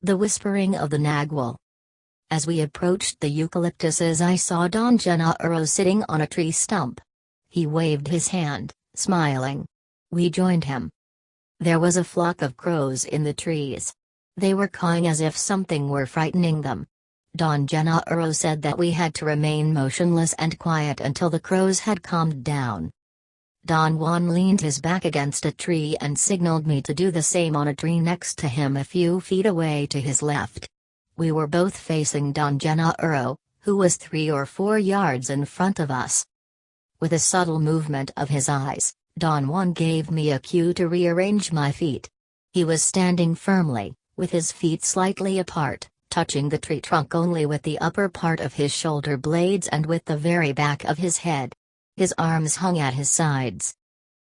The whispering of the nagual. As we approached the eucalyptuses, I saw Don Gennaro sitting on a tree stump. He waved his hand, smiling. We joined him. There was a flock of crows in the trees. They were cawing as if something were frightening them. Don Gennaro said that we had to remain motionless and quiet until the crows had calmed down. Don Juan leaned his back against a tree and signaled me to do the same on a tree next to him a few feet away to his left. We were both facing Don Gennaro, who was 3 or 4 yards in front of us. With a subtle movement of his eyes, Don Juan gave me a cue to rearrange my feet. He was standing firmly, with his feet slightly apart, touching the tree trunk only with the upper part of his shoulder blades and with the very back of his head. His arms hung at his sides.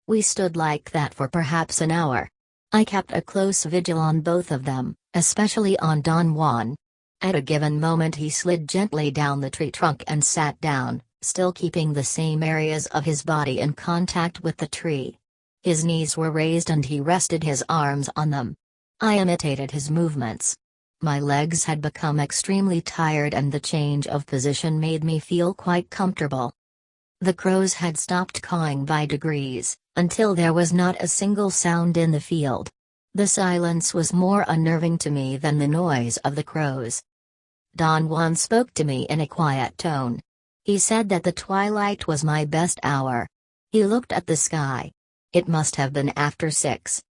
We stood like that for perhaps an hour. I kept a close vigil on both of them, especially on Don Juan. At a given moment he slid gently down the tree trunk and sat down, still keeping the same areas of his body in contact with the tree. His knees were raised and he rested his arms on them. I imitated his movements. My legs had become extremely tired and the change of position made me feel quite comfortable. The crows had stopped cawing by degrees, until there was not a single sound in the field. The silence was more unnerving to me than the noise of the crows. Don Juan spoke to me in a quiet tone. He said that the twilight was my best hour. He looked at the sky. It must have been after 6.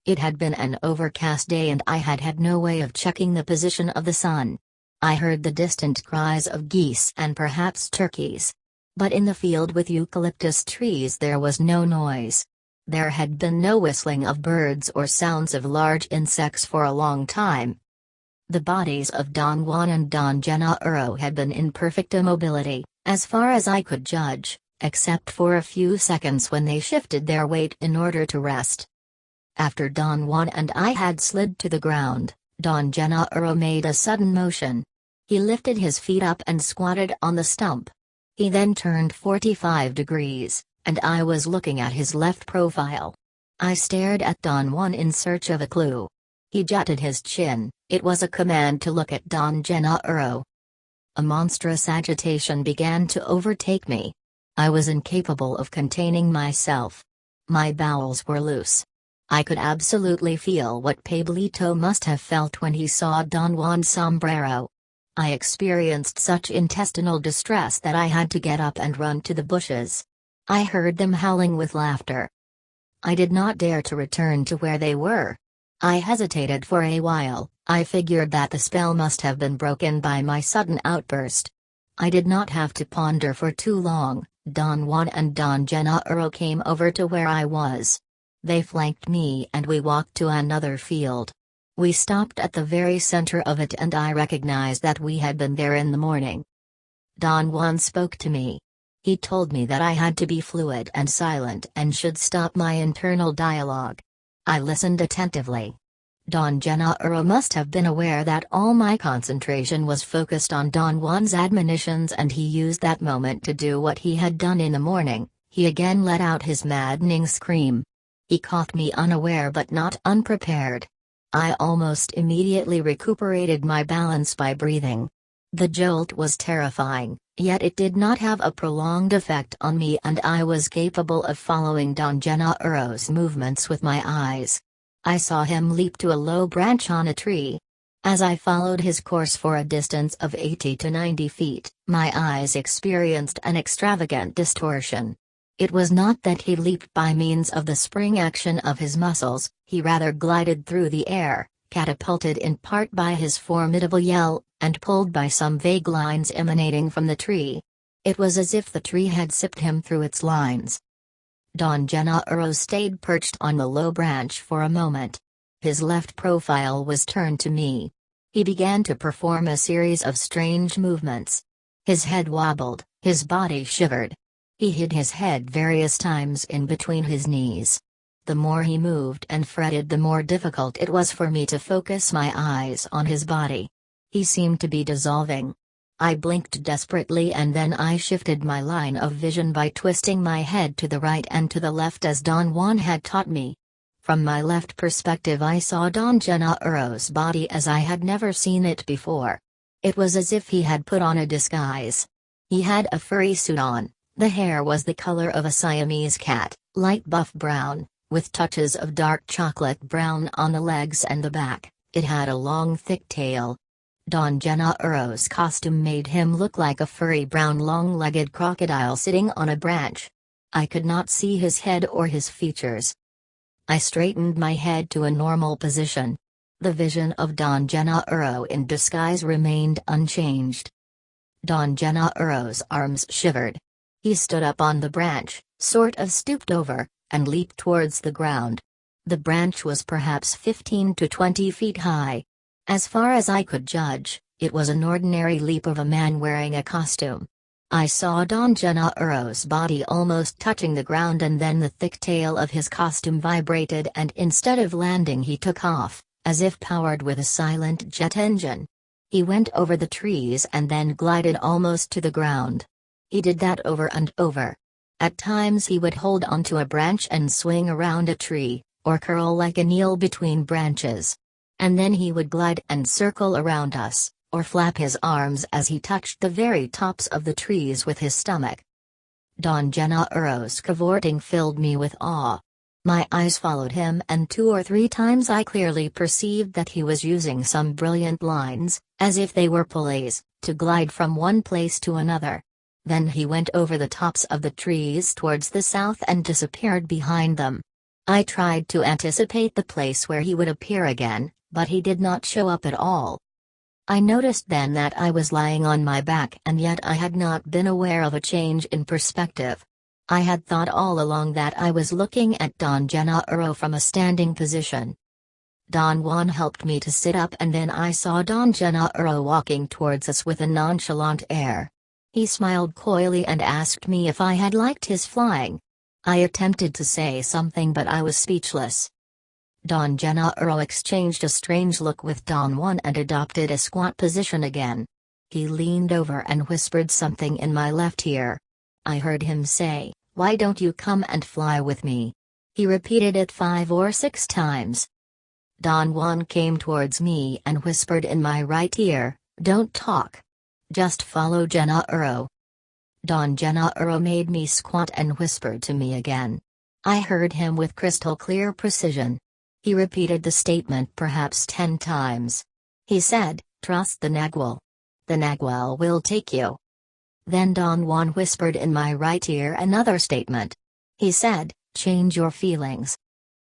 It had been an overcast day and I had had no way of checking the position of the sun. I heard the distant cries of geese and perhaps turkeys. But in the field with eucalyptus trees there was no noise. There had been no whistling of birds or sounds of large insects for a long time. The bodies of Don Juan and Don Gennaro had been in perfect immobility, as far as I could judge, except for a few seconds when they shifted their weight in order to rest. After Don Juan and I had slid to the ground, Don Gennaro made a sudden motion. He lifted his feet up and squatted on the stump. He then turned 45 degrees, and I was looking at his left profile. I stared at Don Juan in search of a clue. He jutted his chin. It was a command to look at Don Gennaro. A monstrous agitation began to overtake me. I was incapable of containing myself. My bowels were loose. I could absolutely feel what Pablito must have felt when he saw Don Juan's sombrero. I experienced such intestinal distress that I had to get up and run to the bushes. I heard them howling with laughter. I did not dare to return to where they were. I hesitated for a while. I figured that the spell must have been broken by my sudden outburst. I did not have to ponder for too long. Don Juan and Don Gennaro came over to where I was. They flanked me and we walked to another field. We stopped at the very center of it and I recognized that we had been there in the morning. Don Juan spoke to me. He told me that I had to be fluid and silent and should stop my internal dialogue. I listened attentively. Don Gennaro must have been aware that all my concentration was focused on Don Juan's admonitions and he used that moment to do what he had done in the morning. He again let out his maddening scream. He caught me unaware but not unprepared. I almost immediately recuperated my balance by breathing. The jolt was terrifying, yet it did not have a prolonged effect on me and I was capable of following Don Gennaro's movements with my eyes. I saw him leap to a low branch on a tree. As I followed his course for a distance of 80 to 90 feet, my eyes experienced an extravagant distortion. It was not that he leaped by means of the spring action of his muscles, he rather glided through the air, catapulted in part by his formidable yell, and pulled by some vague lines emanating from the tree. It was as if the tree had sipped him through its lines. Don Gennaro stayed perched on the low branch for a moment. His left profile was turned to me. He began to perform a series of strange movements. His head wobbled, his body shivered. He hid his head various times in between his knees. The more he moved and fretted, the more difficult it was for me to focus my eyes on his body. He seemed to be dissolving. I blinked desperately and then I shifted my line of vision by twisting my head to the right and to the left as Don Juan had taught me. From my left perspective I saw Don Gennaro's body as I had never seen it before. It was as if he had put on a disguise. He had a furry suit on, the hair was the color of a Siamese cat, light buff brown, with touches of dark chocolate brown on the legs and the back. It had a long thick tail. Don Gennaro's costume made him look like a furry brown long-legged crocodile sitting on a branch. I could not see his head or his features. I straightened my head to a normal position. The vision of Don Gennaro in disguise remained unchanged. Don Gennaro's arms shivered. He stood up on the branch, sort of stooped over, and leaped towards the ground. The branch was perhaps 15 to 20 feet high. As far as I could judge, it was an ordinary leap of a man wearing a costume. I saw Don Gennaro's body almost touching the ground, and then the thick tail of his costume vibrated, and instead of landing he took off, as if powered with a silent jet engine. He went over the trees and then glided almost to the ground. He did that over and over. At times he would hold onto a branch and swing around a tree, or curl like an eel between branches. And then he would glide and circle around us, or flap his arms as he touched the very tops of the trees with his stomach. Don Gennaro's cavorting filled me with awe. My eyes followed him, and 2 or 3 times I clearly perceived that he was using some brilliant lines, as if they were pulleys, to glide from one place to another. Then he went over the tops of the trees towards the south and disappeared behind them. I tried to anticipate the place where he would appear again, but he did not show up at all. I noticed then that I was lying on my back, and yet I had not been aware of a change in perspective. I had thought all along that I was looking at Don Gennaro from a standing position. Don Juan helped me to sit up, and then I saw Don Gennaro walking towards us with a nonchalant air. He smiled coyly and asked me if I had liked his flying. I attempted to say something, but I was speechless. Don Gennaro exchanged a strange look with Don Juan and adopted a squat position again. He leaned over and whispered something in my left ear. I heard him say, "Why don't you come and fly with me?" He repeated it 5 or 6 times. Don Juan came towards me and whispered in my right ear, "Don't talk. Just follow Gennaro." Don Gennaro made me squat and whispered to me again. I heard him with crystal clear precision. He repeated the statement perhaps 10 times. He said, "Trust the Nagual. The Nagual will take you." Then Don Juan whispered in my right ear another statement. He said, "Change your feelings."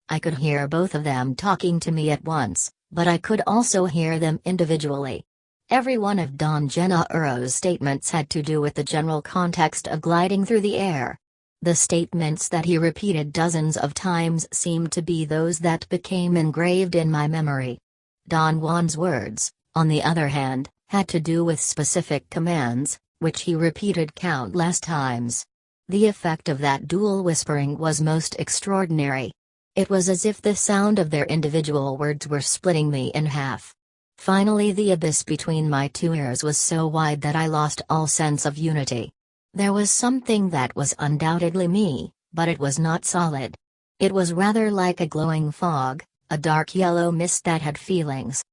I could hear both of them talking to me at once, but I could also hear them individually. Every one of Don Gennaro's statements had to do with the general context of gliding through the air. The statements that he repeated dozens of times seemed to be those that became engraved in my memory. Don Juan's words, on the other hand, had to do with specific commands, which he repeated countless times. The effect of that dual whispering was most extraordinary. It was as if the sound of their individual words were splitting me in half. Finally, the abyss between my 2 ears was so wide that I lost all sense of unity. There was something that was undoubtedly me, but it was not solid. It was rather like a glowing fog, a dark yellow mist that had feelings.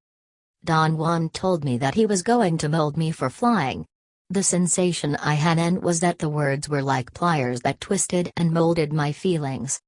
Don Juan told me that he was going to mold me for flying. The sensation I had then was that the words were like pliers that twisted and molded my feelings.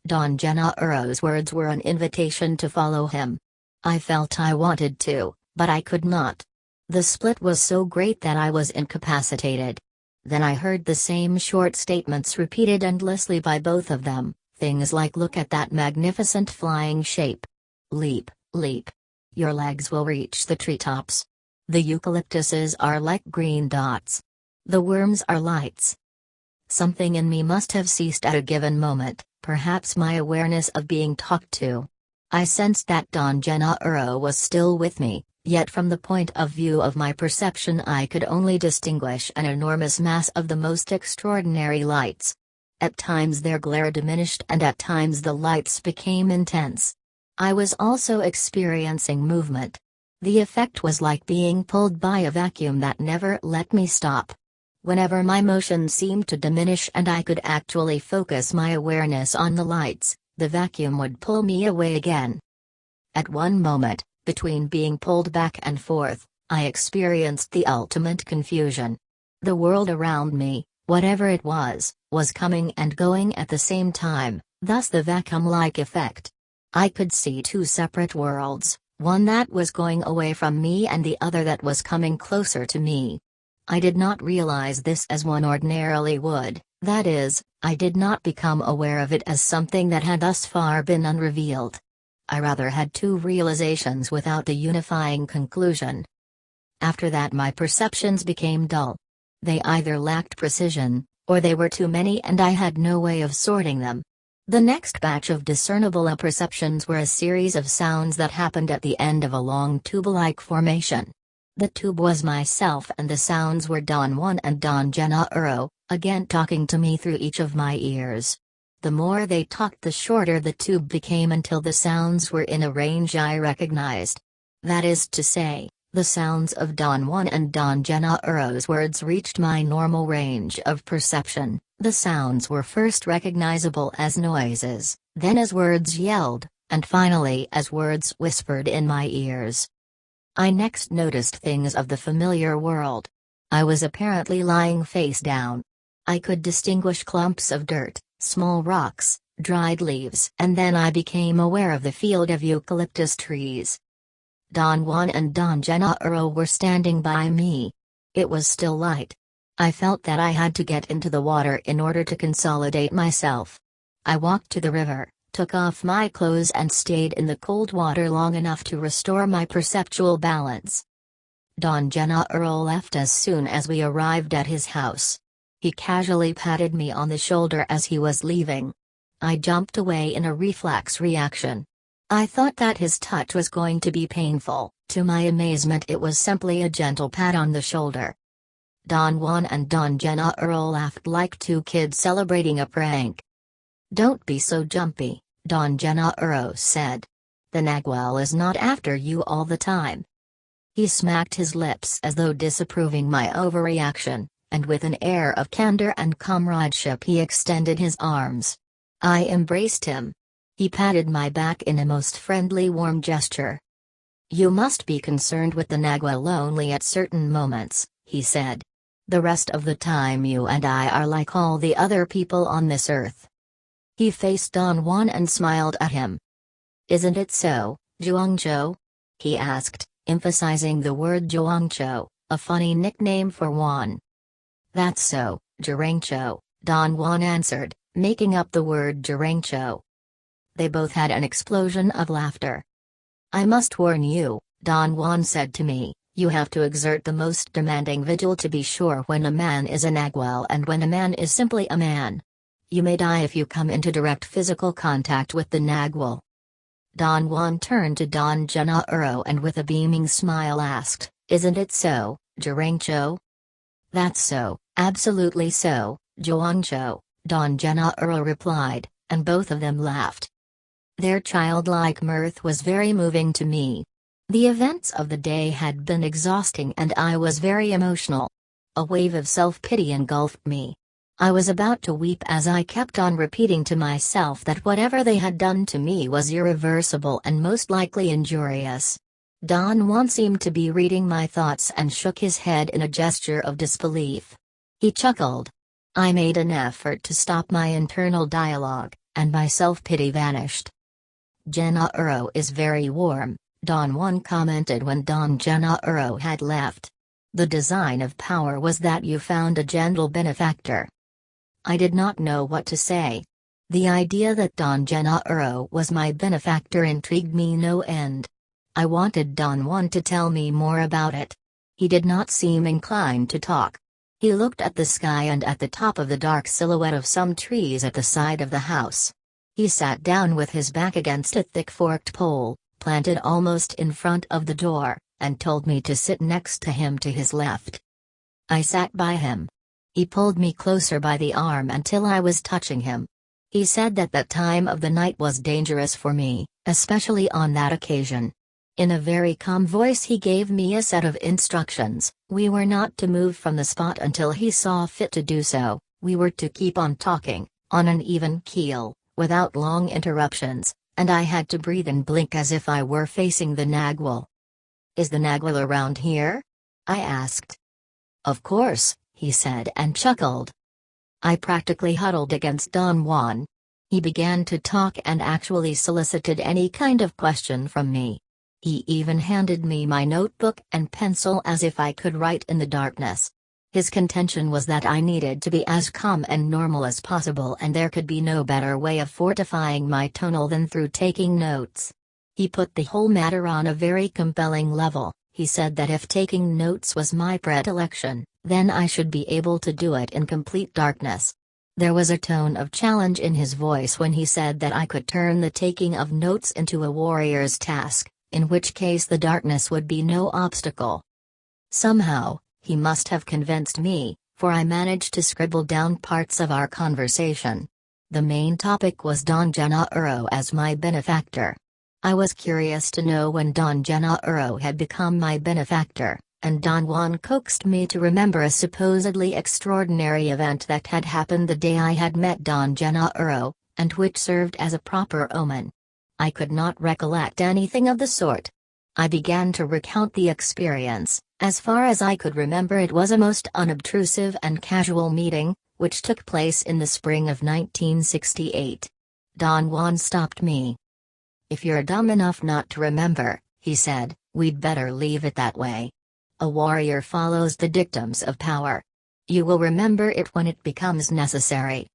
Don Gennaro's words were an invitation to follow him. I felt I wanted to, but I could not. The split was so great that I was incapacitated. Then I heard the same short statements repeated endlessly by both of them, things like, "Look at that magnificent flying shape. Leap, leap. Your legs will reach the treetops. The eucalyptuses are like green dots. The worms are lights." Something in me must have ceased at a given moment, perhaps my awareness of being talked to. I sensed that Don Gennaro was still with me, yet from the point of view of my perception I could only distinguish an enormous mass of the most extraordinary lights. At times their glare diminished and at times the lights became intense. I was also experiencing movement. The effect was like being pulled by a vacuum that never let me stop. Whenever my motion seemed to diminish and I could actually focus my awareness on the lights, the vacuum would pull me away again. At one moment, between being pulled back and forth, I experienced the ultimate confusion. The world around me, whatever it was coming and going at the same time, thus the vacuum-like effect. I could see two separate worlds, one that was going away from me and the other that was coming closer to me. I did not realize this as one ordinarily would, that is, I did not become aware of it as something that had thus far been unrevealed. I rather had two realizations without the unifying conclusion. After that my perceptions became dull. They either lacked precision, or they were too many and I had no way of sorting them. The next batch of discernible perceptions were a series of sounds that happened at the end of a long tube-like formation. The tube was myself and the sounds were Don Juan and Don Gennaro, again talking to me through each of my ears. The more they talked the shorter the tube became until the sounds were in a range I recognized. That is to say, the sounds of Don Juan and Don Gennaro's words reached my normal range of perception. The sounds were first recognizable as noises, then as words yelled, and finally as words whispered in my ears. I next noticed things of the familiar world. I was apparently lying face down. I could distinguish clumps of dirt, small rocks, dried leaves, and then I became aware of the field of eucalyptus trees. Don Juan and Don Gennaro were standing by me. It was still light. I felt that I had to get into the water in order to consolidate myself. I walked to the river, took off my clothes and stayed in the cold water long enough to restore my perceptual balance. Don Gennaro left as soon as we arrived at his house. He casually patted me on the shoulder as he was leaving. I jumped away in a reflex reaction. I thought that his touch was going to be painful. To my amazement, it was simply a gentle pat on the shoulder. Don Juan and Don Gennaro laughed like two kids celebrating a prank. "Don't be so jumpy," Don Gennaro said. "The Nagual is not after you all the time." He smacked his lips as though disapproving my overreaction, and with an air of candor and comradeship he extended his arms. I embraced him. He patted my back in a most friendly warm gesture. "You must be concerned with the Nagual only at certain moments," he said. "The rest of the time you and I are like all the other people on this earth." He faced Don Juan and smiled at him. "Isn't it so, Juancho?" he asked, emphasizing the word Juancho, a funny nickname for Juan. "That's so, Juancho," Don Juan answered, making up the word Juancho. They both had an explosion of laughter. "I must warn you," Don Juan said to me, "you have to exert the most demanding vigil to be sure when a man is a Nagual and when a man is simply a man. You may die if you come into direct physical contact with the Nagual." Don Juan turned to Don Gennaro and with a beaming smile asked, "Isn't it so, Juancho?" "That's so, absolutely so, Juancho," Don Gennaro replied, and both of them laughed. Their childlike mirth was very moving to me. The events of the day had been exhausting and I was very emotional. A wave of self-pity engulfed me. I was about to weep as I kept on repeating to myself that whatever they had done to me was irreversible and most likely injurious. Don Juan seemed to be reading my thoughts and shook his head in a gesture of disbelief. He chuckled. I made an effort to stop my internal dialogue, and my self-pity vanished. "Gennaro is very warm," Don Juan commented when Don Gennaro had left. "The design of power was that you found a gentle benefactor." I did not know what to say. The idea that Don Gennaro was my benefactor intrigued me no end. I wanted Don Juan to tell me more about it. He did not seem inclined to talk. He looked at the sky and at the top of the dark silhouette of some trees at the side of the house. He sat down with his back against a thick forked pole, planted almost in front of the door, and told me to sit next to him to his left. I sat by him. He pulled me closer by the arm until I was touching him. He said that that time of the night was dangerous for me, especially on that occasion. In a very calm voice he gave me a set of instructions. We were not to move from the spot until he saw fit to do so, we were to keep on talking, on an even keel, without long interruptions, and I had to breathe and blink as if I were facing the Nagwal. "Is the Nagwal around here?" I asked. "Of course," he said and chuckled. I practically huddled against Don Juan. He began to talk and actually solicited any kind of question from me. He even handed me my notebook and pencil as if I could write in the darkness. His contention was that I needed to be as calm and normal as possible, and there could be no better way of fortifying my tonal than through taking notes. He put the whole matter on a very compelling level. He said that if taking notes was my predilection, then I should be able to do it in complete darkness. There was a tone of challenge in his voice when he said that I could turn the taking of notes into a warrior's task, in which case the darkness would be no obstacle. Somehow, he must have convinced me, for I managed to scribble down parts of our conversation. The main topic was Don Gennaro as my benefactor. I was curious to know when Don Gennaro had become my benefactor, and Don Juan coaxed me to remember a supposedly extraordinary event that had happened the day I had met Don Gennaro, and which served as a proper omen. I could not recollect anything of the sort. I began to recount the experience. As far as I could remember, it was a most unobtrusive and casual meeting, which took place in the spring of 1968. Don Juan stopped me. "If you're dumb enough not to remember," he said, "we'd better leave it that way. A warrior follows the dictums of power. You will remember it when it becomes necessary."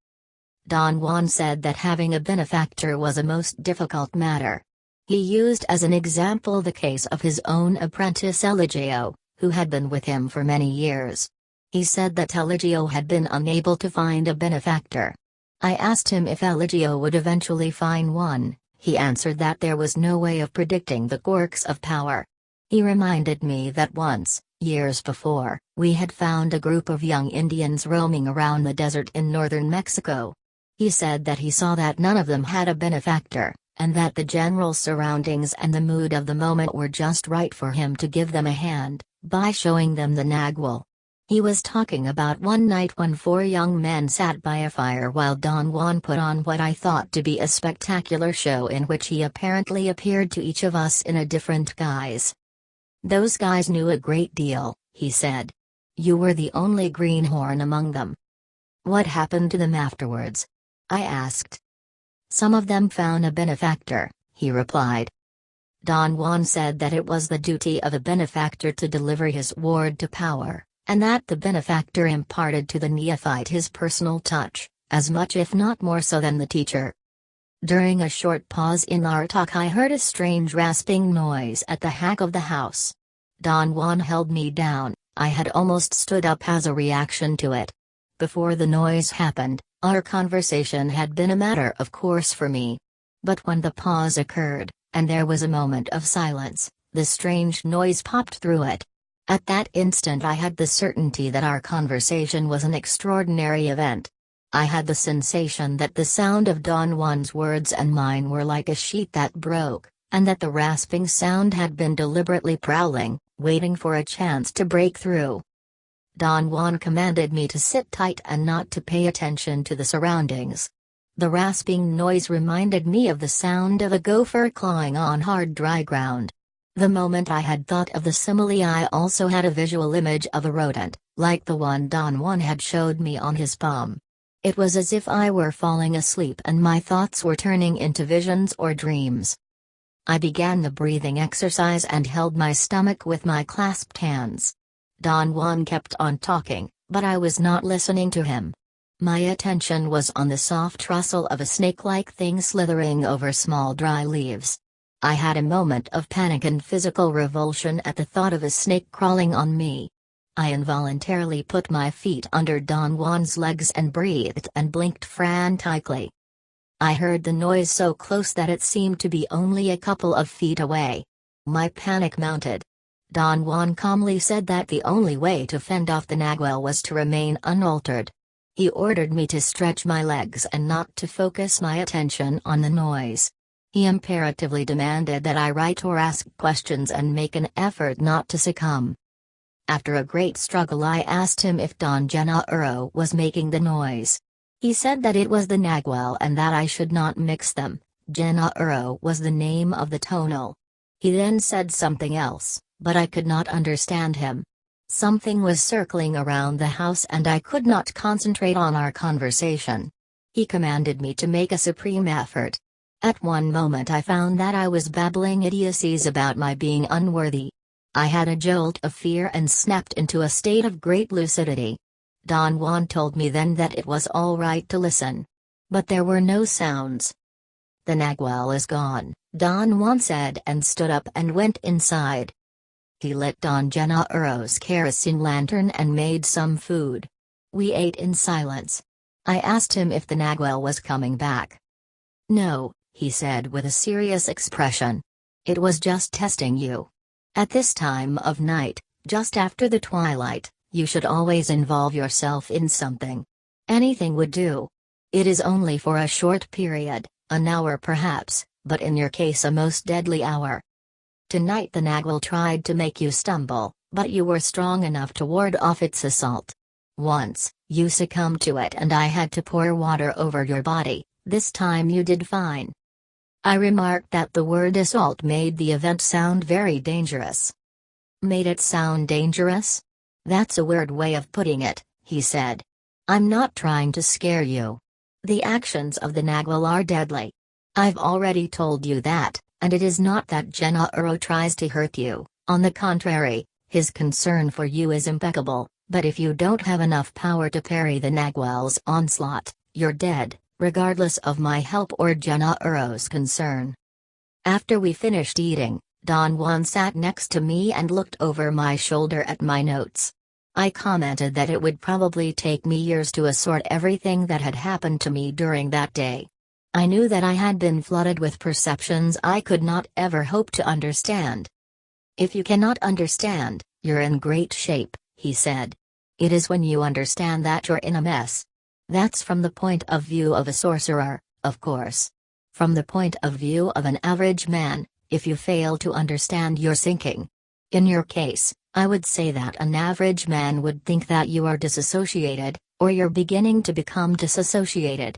Don Juan said that having a benefactor was a most difficult matter. He used as an example the case of his own apprentice Eligio, who had been with him for many years. He said that Eligio had been unable to find a benefactor. I asked him if Eligio would eventually find one. He answered that there was no way of predicting the quirks of power. He reminded me that once, years before, we had found a group of young Indians roaming around the desert in northern Mexico. He said that he saw that none of them had a benefactor, and that the general surroundings and the mood of the moment were just right for him to give them a hand, by showing them the Nagwal. He was talking about one night when 4 young men sat by a fire while Don Juan put on what I thought to be a spectacular show in which he apparently appeared to each of us in a different guise. "Those guys knew a great deal," he said. "You were the only greenhorn among them." "What happened to them afterwards?" I asked. "Some of them found a benefactor," he replied. Don Juan said that it was the duty of a benefactor to deliver his ward to power, and that the benefactor imparted to the neophyte his personal touch, as much if not more so than the teacher. During a short pause in our talk, I heard a strange rasping noise at the back of the house. Don Juan held me down. I had almost stood up as a reaction to it. Before the noise happened, our conversation had been a matter of course for me. But when the pause occurred, and there was a moment of silence, the strange noise popped through it. At that instant I had the certainty that our conversation was an extraordinary event. I had the sensation that the sound of Don Juan's words and mine were like a sheet that broke, and that the rasping sound had been deliberately prowling, waiting for a chance to break through. Don Juan commanded me to sit tight and not to pay attention to the surroundings. The rasping noise reminded me of the sound of a gopher clawing on hard dry ground. The moment I had thought of the simile, I also had a visual image of a rodent, like the one Don Juan had showed me on his palm. It was as if I were falling asleep and my thoughts were turning into visions or dreams. I began the breathing exercise and held my stomach with my clasped hands. Don Juan kept on talking, but I was not listening to him. My attention was on the soft rustle of a snake-like thing slithering over small dry leaves. I had a moment of panic and physical revulsion at the thought of a snake crawling on me. I involuntarily put my feet under Don Juan's legs and breathed and blinked frantically. I heard the noise so close that it seemed to be only a couple of feet away. My panic mounted. Don Juan calmly said that the only way to fend off the Nagwal was to remain unaltered. He ordered me to stretch my legs and not to focus my attention on the noise. He imperatively demanded that I write or ask questions and make an effort not to succumb. After a great struggle, I asked him if Don Gennaro was making the noise. He said that it was the Nagual and that I should not mix them. Gennaro was the name of the tonal. He then said something else, but I could not understand him. Something was circling around the house and I could not concentrate on our conversation. He commanded me to make a supreme effort. At one moment I found that I was babbling idiocies about my being unworthy. I had a jolt of fear and snapped into a state of great lucidity. Don Juan told me then that it was all right to listen. But there were no sounds. "The Nagual is gone," Don Juan said and stood up and went inside. He lit Don Gennaro's kerosene lantern and made some food. We ate in silence. I asked him if the Nagual was coming back. "No," he said with a serious expression. "It was just testing you. At this time of night, just after the twilight, you should always involve yourself in something. Anything would do. It is only for a short period, an hour perhaps, but in your case a most deadly hour. Tonight the Nagual tried to make you stumble, but you were strong enough to ward off its assault. Once, you succumbed to it and I had to pour water over your body. This time you did fine." I remarked that the word assault made the event sound very dangerous. "Made it sound dangerous? That's a weird way of putting it," he said. "I'm not trying to scare you. The actions of the Nagual are deadly. I've already told you that, and it is not that Gennaro tries to hurt you, on the contrary, his concern for you is impeccable, but if you don't have enough power to parry the Nagual's onslaught, you're dead, regardless of my help or Gennaro's concern." After we finished eating, Don Juan sat next to me and looked over my shoulder at my notes. I commented that it would probably take me years to assort everything that had happened to me during that day. I knew that I had been flooded with perceptions I could not ever hope to understand. "If you cannot understand, you're in great shape," he said. "It is when you understand that you're in a mess. That's from the point of view of a sorcerer, of course. From the point of view of an average man, if you fail to understand you're sinking. In your case, I would say that an average man would think that you are disassociated, or you're beginning to become disassociated."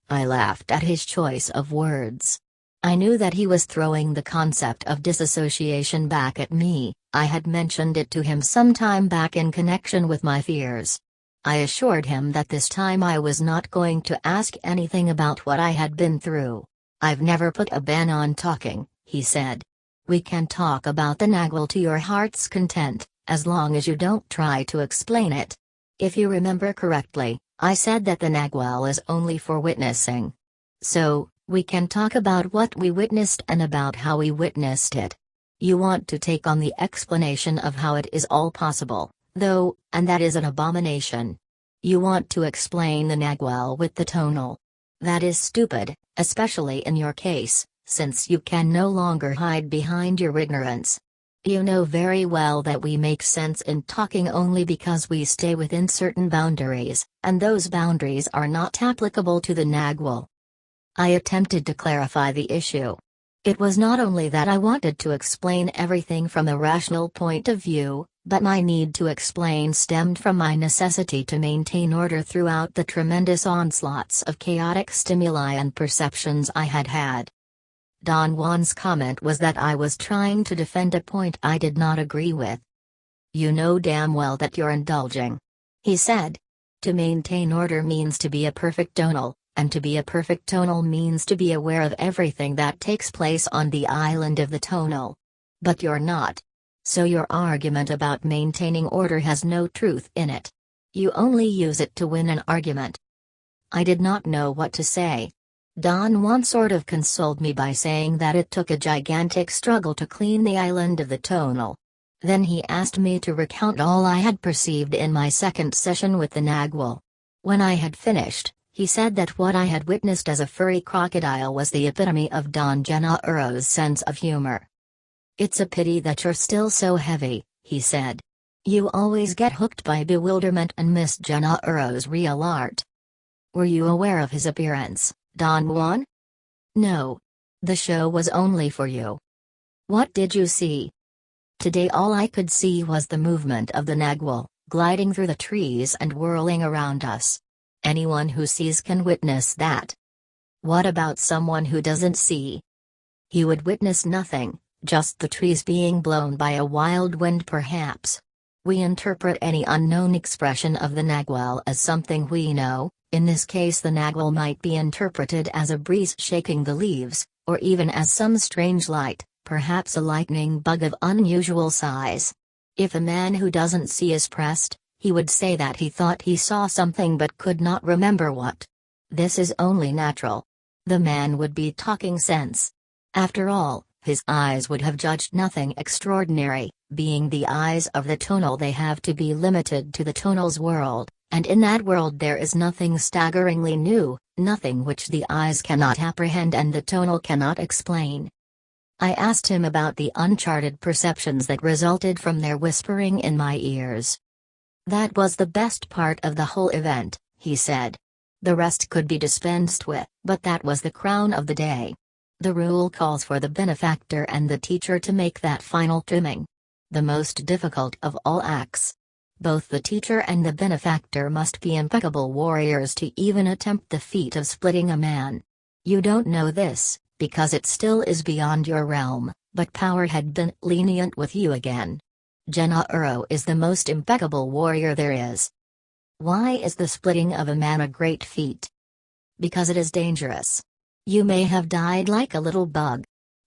I laughed at his choice of words. I knew that he was throwing the concept of disassociation back at me. I had mentioned it to him some time back in connection with my fears. I assured him that this time I was not going to ask anything about what I had been through. "I've never put a ban on talking," he said. "We can talk about the Nagual to your heart's content, as long as you don't try to explain it. If you remember correctly, I said that the Nagual is only for witnessing. So, we can talk about what we witnessed and about how we witnessed it. You want to take on the explanation of how it is all possible, though, and that is an abomination. You want to explain the Nagual with the tonal. That is stupid, especially in your case, since you can no longer hide behind your ignorance. You know very well that we make sense in talking only because we stay within certain boundaries, and those boundaries are not applicable to the Nagual." I attempted to clarify the issue. It was not only that I wanted to explain everything from a rational point of view, but my need to explain stemmed from my necessity to maintain order throughout the tremendous onslaughts of chaotic stimuli and perceptions I had had. Don Juan's comment was that I was trying to defend a point I did not agree with. "You know damn well that you're indulging," he said. "To maintain order means to be a perfect tonal, and to be a perfect tonal means to be aware of everything that takes place on the island of the tonal. But you're not. So your argument about maintaining order has no truth in it. You only use it to win an argument." I did not know what to say. Don Juan sort of consoled me by saying that it took a gigantic struggle to clean the island of the tonal. Then he asked me to recount all I had perceived in my second session with the Nagual. When I had finished, he said that what I had witnessed as a furry crocodile was the epitome of Don Gennaro's sense of humor. "It's a pity that you're still so heavy," he said. "You always get hooked by bewilderment and miss Gennaro's real art." "Were you aware of his appearance, Don Juan?" "No. The show was only for you." "What did you see?" "Today all I could see was the movement of the Nagual, gliding through the trees and whirling around us. Anyone who sees can witness that. What about someone who doesn't see? He would witness nothing, just the trees being blown by a wild wind perhaps. We interpret any unknown expression of the Nagual as something we know. In this case the Nagual might be interpreted as a breeze shaking the leaves, or even as some strange light, perhaps a lightning bug of unusual size. If a man who doesn't see is pressed, he would say that he thought he saw something but could not remember what. This is only natural. The man would be talking sense. After all, his eyes would have judged nothing extraordinary, being the eyes of the tonal they have to be limited to the tonal's world, and in that world there is nothing staggeringly new, nothing which the eyes cannot apprehend and the tonal cannot explain. I asked him about the uncharted perceptions that resulted from their whispering in my ears. That was the best part of the whole event, he said. The rest could be dispensed with, but that was the crown of the day. The rule calls for the benefactor and the teacher to make that final trimming. The most difficult of all acts. Both the teacher and the benefactor must be impeccable warriors to even attempt the feat of splitting a man. You don't know this, because it still is beyond your realm, but power had been lenient with you again. Gennaro is the most impeccable warrior there is. Why is the splitting of a man a great feat? Because it is dangerous. You may have died like a little bug.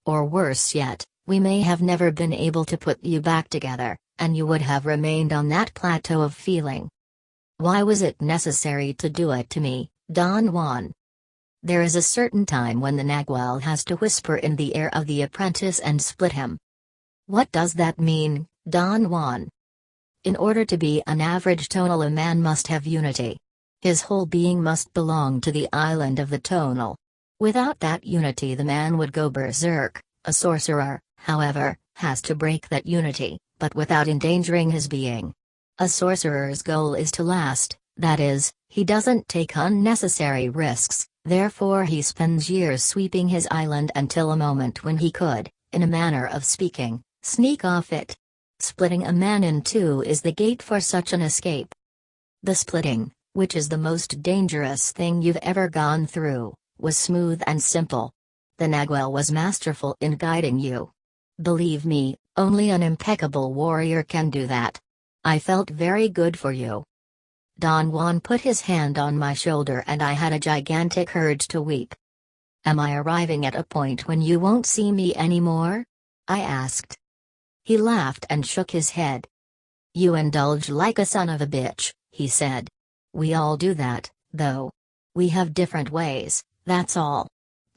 Or worse yet, we may have never been able to put you back together, and you would have remained on that plateau of feeling. Why was it necessary to do it to me, Don Juan? There is a certain time when the Nagual has to whisper in the ear of the apprentice and split him. What does that mean, Don Juan? In order to be an average tonal, a man must have unity. His whole being must belong to the island of the tonal. Without that unity the man would go berserk. A sorcerer, however, has to break that unity, but without endangering his being. A sorcerer's goal is to last, that is, he doesn't take unnecessary risks, therefore he spends years sweeping his island until a moment when he could, in a manner of speaking, sneak off it. Splitting a man in two is the gate for such an escape. The splitting, which is the most dangerous thing you've ever gone through, was smooth and simple. The Nagual was masterful in guiding you. Believe me, only an impeccable warrior can do that. I felt very good for you. Don Juan put his hand on my shoulder and I had a gigantic urge to weep. Am I arriving at a point when you won't see me anymore? I asked. He laughed and shook his head. You indulge like a son of a bitch, he said. We all do that, though. We have different ways, that's all.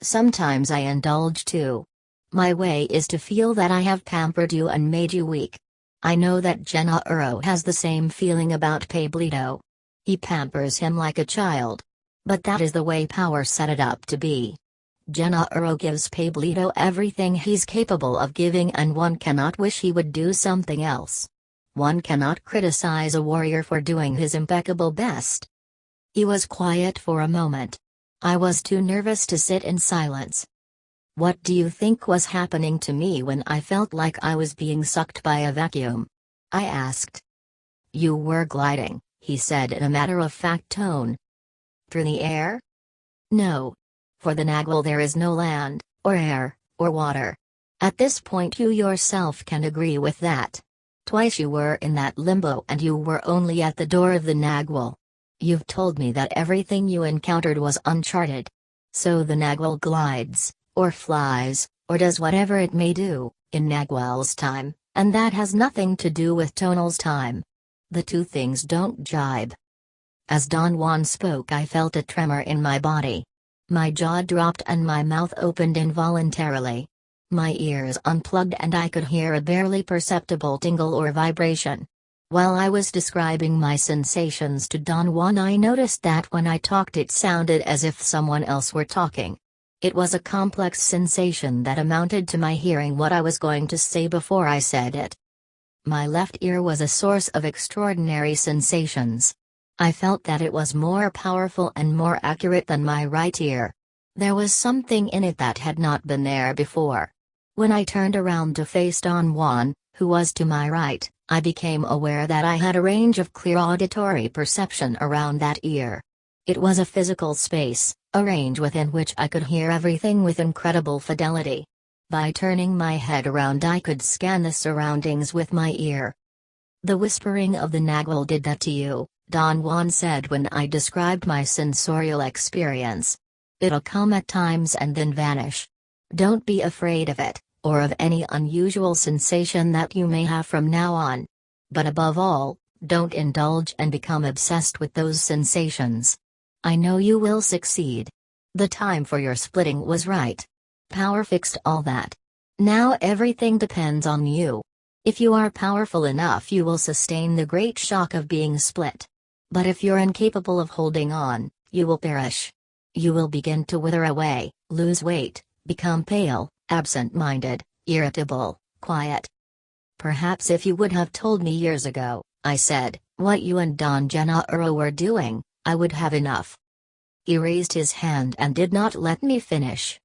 Sometimes I indulge too. My way is to feel that I have pampered you and made you weak. I know that Gennaro has the same feeling about Pablito. He pampers him like a child. But that is the way power set it up to be. Gennaro gives Pablito everything he's capable of giving and one cannot wish he would do something else. One cannot criticize a warrior for doing his impeccable best. He was quiet for a moment. I was too nervous to sit in silence. What do you think was happening to me when I felt like I was being sucked by a vacuum? I asked. You were gliding, he said in a matter-of-fact tone. Through the air? No. For the Nagual there is no land, or air, or water. At this point you yourself can agree with that. Twice you were in that limbo and you were only at the door of the Nagual. You've told me that everything you encountered was uncharted. So the Nagual glides, or flies, or does whatever it may do, in Nagual's time, and that has nothing to do with tonal's time. The two things don't jibe. As Don Juan spoke I felt a tremor in my body. My jaw dropped and my mouth opened involuntarily. My ears unplugged and I could hear a barely perceptible tingle or vibration. While I was describing my sensations to Don Juan I noticed that when I talked it sounded as if someone else were talking. It was a complex sensation that amounted to my hearing what I was going to say before I said it. My left ear was a source of extraordinary sensations. I felt that it was more powerful and more accurate than my right ear. There was something in it that had not been there before. When I turned around to face Don Juan, who was to my right, I became aware that I had a range of clear auditory perception around that ear. It was a physical space, a range within which I could hear everything with incredible fidelity. By turning my head around I could scan the surroundings with my ear. The whispering of the Nagual did that to you, Don Juan said when I described my sensorial experience. It'll come at times and then vanish. Don't be afraid of it, or of any unusual sensation that you may have from now on. But above all, don't indulge and become obsessed with those sensations. I know you will succeed. The time for your splitting was right. Power fixed all that. Now everything depends on you. If you are powerful enough, you will sustain the great shock of being split. But if you're incapable of holding on, you will perish. You will begin to wither away, lose weight, become pale, absent-minded, irritable, quiet. Perhaps if you would have told me years ago, I said, what you and Don Gennaro were doing, I would have enough. He raised his hand and did not let me finish.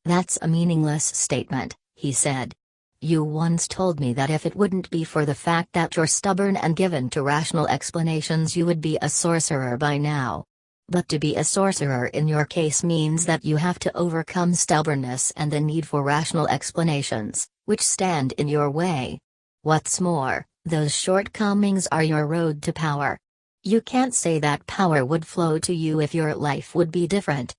That's a meaningless statement, he said. You once told me that if it wouldn't be for the fact that you're stubborn and given to rational explanations, you would be a sorcerer by now. But to be a sorcerer in your case means that you have to overcome stubbornness and the need for rational explanations, which stand in your way. What's more, those shortcomings are your road to power. You can't say that power would flow to you if your life would be different.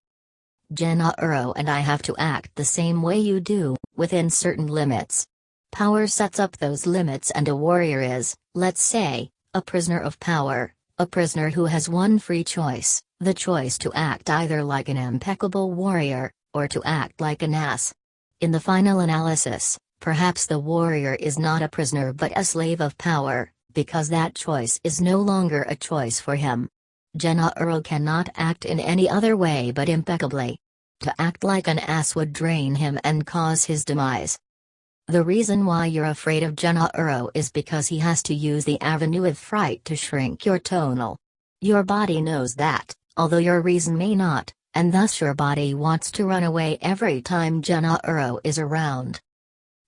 Gennaro and I have to act the same way you do, within certain limits. Power sets up those limits, and a warrior is, let's say, a prisoner of power, a prisoner who has one free choice, the choice to act either like an impeccable warrior, or to act like an ass. In the final analysis, perhaps the warrior is not a prisoner but a slave of power, because that choice is no longer a choice for him. Gennaro cannot act in any other way but impeccably. To act like an ass would drain him and cause his demise. The reason why you're afraid of Gennaro is because he has to use the avenue of fright to shrink your tonal. Your body knows that, although your reason may not, and thus your body wants to run away every time Gennaro is around.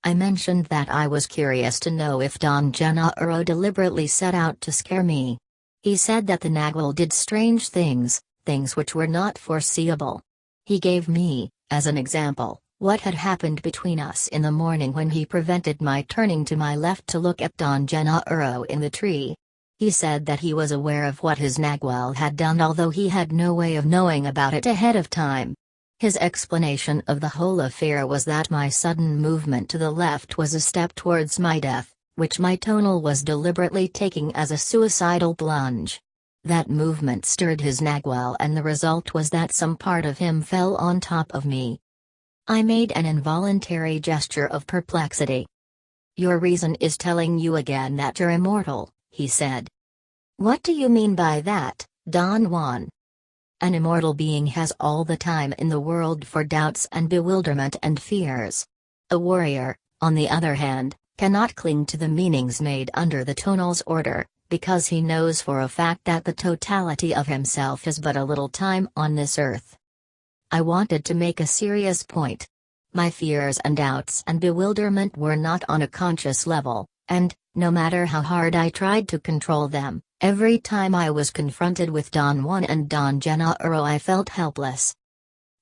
I mentioned that I was curious to know if Don Gennaro deliberately set out to scare me. He said that the Nagual did strange things, things which were not foreseeable. He gave me, as an example, what had happened between us in the morning when he prevented my turning to my left to look at Don Gennaro in the tree. He said that he was aware of what his Nagual had done, although he had no way of knowing about it ahead of time. His explanation of the whole affair was that my sudden movement to the left was a step towards my death, which my tonal was deliberately taking as a suicidal plunge. That movement stirred his Nagual, and the result was that some part of him fell on top of me. I made an involuntary gesture of perplexity. Your reason is telling you again that you're immortal, he said. What do you mean by that, Don Juan? An immortal being has all the time in the world for doubts and bewilderment and fears. A warrior, on the other hand, cannot cling to the meanings made under the tonal's order, because he knows for a fact that the totality of himself is but a little time on this earth. I wanted to make a serious point. My fears and doubts and bewilderment were not on a conscious level, and, no matter how hard I tried to control them, every time I was confronted with Don Juan and Don Gennaro I felt helpless.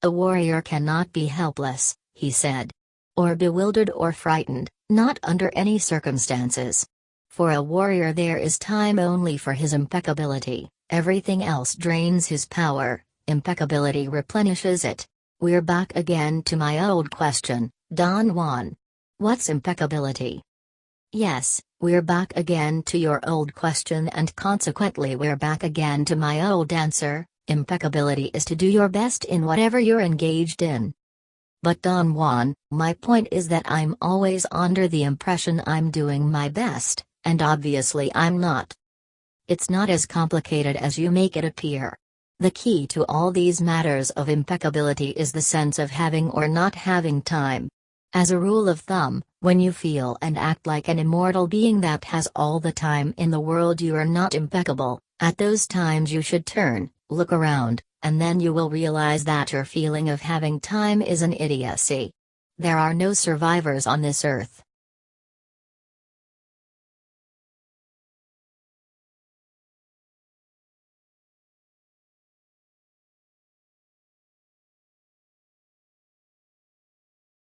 A warrior cannot be helpless, he said. Or bewildered or frightened, not under any circumstances. For a warrior there is time only for his impeccability, everything else drains his power, impeccability replenishes it. We're back again to my old question, Don Juan. What's impeccability? Yes, we're back again to your old question, and consequently we're back again to my old answer. Impeccability is to do your best in whatever you're engaged in. But Don Juan, my point is that I'm always under the impression I'm doing my best, and obviously I'm not. It's not as complicated as you make it appear. The key to all these matters of impeccability is the sense of having or not having time. As a rule of thumb, when you feel and act like an immortal being that has all the time in the world, you are not impeccable. At those times you should turn, look around, and then you will realize that your feeling of having time is an idiocy. There are no survivors on this earth.